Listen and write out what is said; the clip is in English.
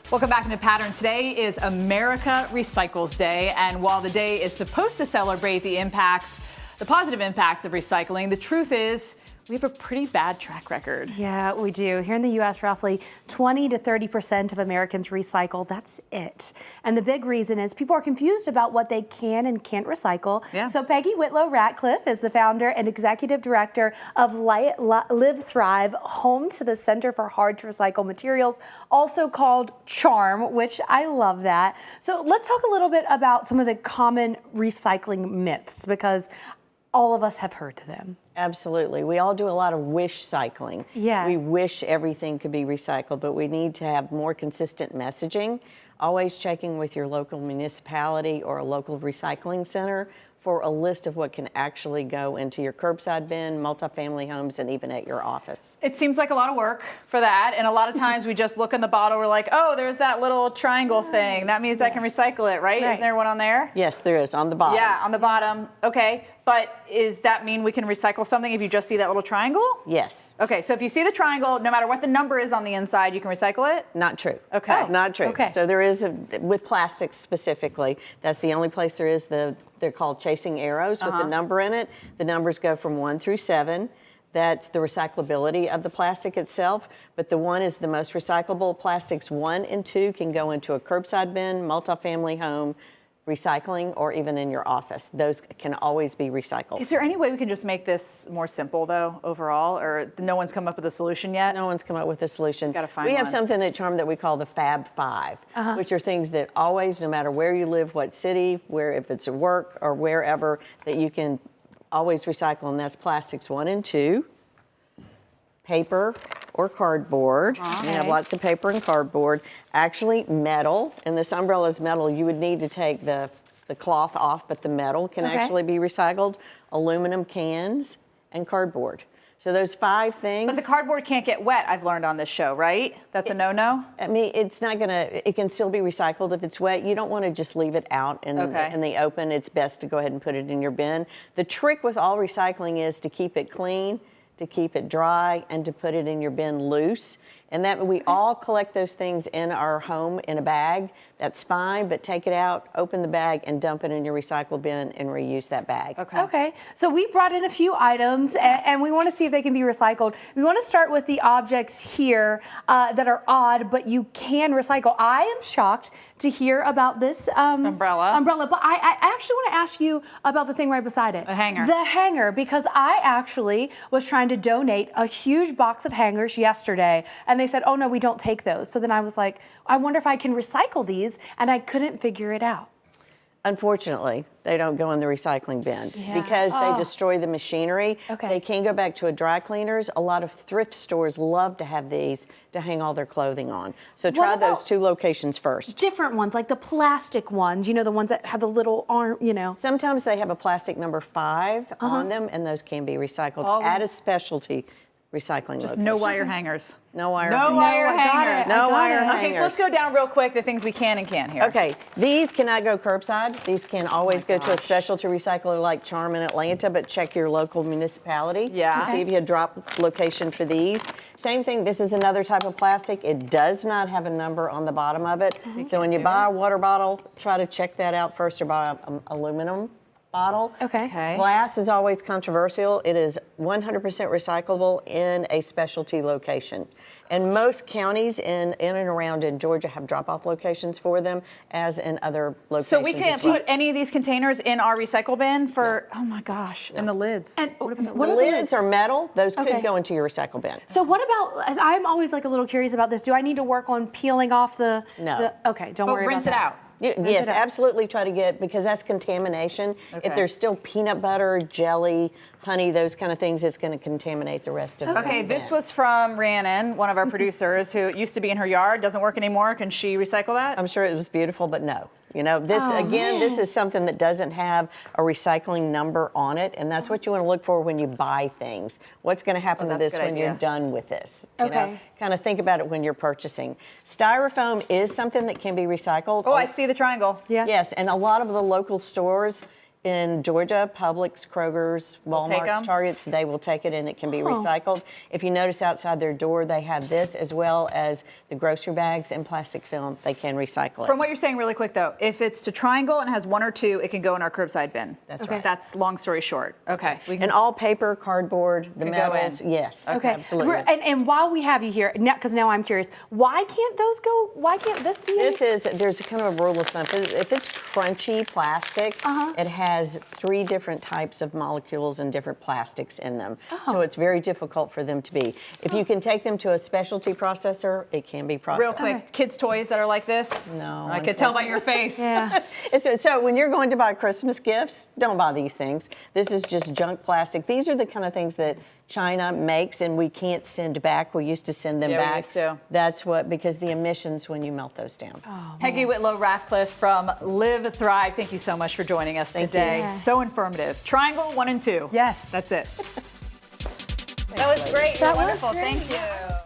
Welcome back into Pattern. Today is America Recycles Day, and while the day is supposed to celebrate the positive impacts of recycling, the truth is we have a pretty bad track record. Yeah, we do. Here in the U.S., roughly 20 to 30% of Americans recycle. That's it. And the big reason is people are confused about what they can and can't recycle. Yeah. So Peggy Whitlow Ratcliffe is the founder and executive director of Live Thrive, home to the Center for Hard to Recycle Materials, also called CHARM, which I love that. So let's talk a little bit about some of the common recycling myths, because all of us have heard them. Absolutely. We all do a lot of wish cycling. Yeah. We wish everything could be recycled, but we need to have more consistent messaging, always checking with your local municipality or a local recycling center for a list of what can actually go into your curbside bin, multifamily homes, and even at your office. It seems like a lot of work for that, and a lot of times we just look in the bottle, we're like, oh, there's that little triangle thing. That means I can recycle it, right? Isn't there one on there? Yes, there is, on the bottom. Yeah, on the bottom. Okay, but does that mean we can recycle something if you just see that little triangle? Yes. Okay, so if you see the triangle, no matter what the number is on the inside, you can recycle it? Not true. Okay. Not true. Okay. So there is, with plastics specifically, that's the only place there is they're called chasing arrows with the number in it. The numbers go from 1 through 7. That's the recyclability of the plastic itself, but the 1 is the most recyclable. Plastics 1 and 2 can go into a curbside bin, multifamily home, recycling, or even in your office. Those can always be recycled. Is there any way we can just make this more simple, though, overall, or no one's come up with a solution yet? No one's come up with a solution. Gotta find we have one. something at Charm that we call the Fab Five, which are things that always, no matter where you live, what city, where, if it's at work or wherever, that you can always recycle, and that's plastics 1 and 2, paper or cardboard. We have lots of paper and cardboard. Actually, metal, and this umbrella is metal. You would need to take the cloth off, but the metal can actually be recycled. Aluminum cans and cardboard. So those 5 things. But the cardboard can't get wet, I've learned on this show, right? That's a no-no? I mean, it's not it can still be recycled if it's wet. You don't want to just leave it out in the open. It's best to go ahead and put it in your bin. The trick with all recycling is to keep it clean, to keep it dry, and to put it in your bin loose. And that we all collect those things in our home in a bag. That's fine, but take it out, open the bag, and dump it in your recycle bin and reuse that bag. Okay. So we brought in a few items, and we want to see if they can be recycled. We want to start with the objects here that are odd, but you can recycle. I am shocked to hear about this umbrella, but I actually want to ask you about the thing right beside it. The hanger. The hanger, because I actually was trying to donate a huge box of hangers yesterday, and they said, oh no, we don't take those. So then I was like, I wonder if I can recycle these, and I couldn't figure it out. Unfortunately, they don't go in the recycling bin because they destroy the machinery. They can go back to a dry cleaners. A lot of thrift stores love to have these to hang all their clothing on. So try those 2 locations first. Different ones, like the plastic ones, you know, the ones that have the little arm, you know. Sometimes they have a plastic number 5 on them, and those can be recycled at a specialty recycling location. No wire hangers. No wire No hangers. wire hangers. No wire hangers. Okay, so let's go down real quick the things we can and can't here. Okay, these cannot go curbside. These can always go to a specialty recycler like Charm in Atlanta, but check your local municipality to see if you have drop location for these. Same thing, this is another type of plastic. It does not have a number on the bottom of it. So when you buy a water bottle, try to check that out first, or buy an aluminum bottle. Glass is always controversial. It is 100% recyclable in a specialty location. And most counties in and around in Georgia have drop-off locations for them, as in other locations. So we can't put any of these containers in our recycle bin for, oh my gosh, and the lids. And the lids are metal. Those could go into your recycle bin. So what about, as I'm always like a little curious about this, do I need to work on peeling off the... No. Okay, don't worry about that. Rinse it out. Yes, absolutely try to get, because that's contamination. If there's still peanut butter, jelly, honey, those kind of things, it's going to contaminate the rest of it. Okay, this was from Rhiannon, one of our producers, who used to be in her yard, doesn't work anymore. Can she recycle that? I'm sure it was beautiful, but no. You know, this, this is something that doesn't have a recycling number on it, and that's what you want to look for when you buy things. What's going to happen to this when you're done with this? You know, kind of think about it when you're purchasing. Styrofoam is something that can be recycled. Oh, I see the triangle. Yes, and a lot of the local stores, in Georgia, Publix, Kroger's, take 'em? Walmart's, Target's, they will take it and it can be recycled. If you notice outside their door, they have this as well as the grocery bags and plastic film. They can recycle it. From what you're saying really quick though, if it's to triangle and has 1 or 2, it can go in our curbside bin. That's right. That's long story short. Okay. We can, And all paper, cardboard, the Could go metals, in. yes, Okay, absolutely. And while we have you here, because now I'm curious, why can't those go? Why can't this be? There's a kind of a rule of thumb. If it's crunchy plastic, it has 3 different types of molecules and different plastics in them. So it's very difficult for them to be. If you can take them to a specialty processor, it can be processed. real quick, kids' toys that are like this? No, I could tell by your face. Yeah. So when you're going to buy Christmas gifts, don't buy these things. This is just junk plastic. These are the kind of things that China makes and we can't send back. We used to send them back. We used to. That's because the emissions when you melt those down. Peggy Whitlow Ratcliffe from Live Thrive. Thank you so much for joining us today. Yeah. So informative. Triangle 1 and 2. Yes. That's it. That was great. That You're was wonderful. great. Thank you.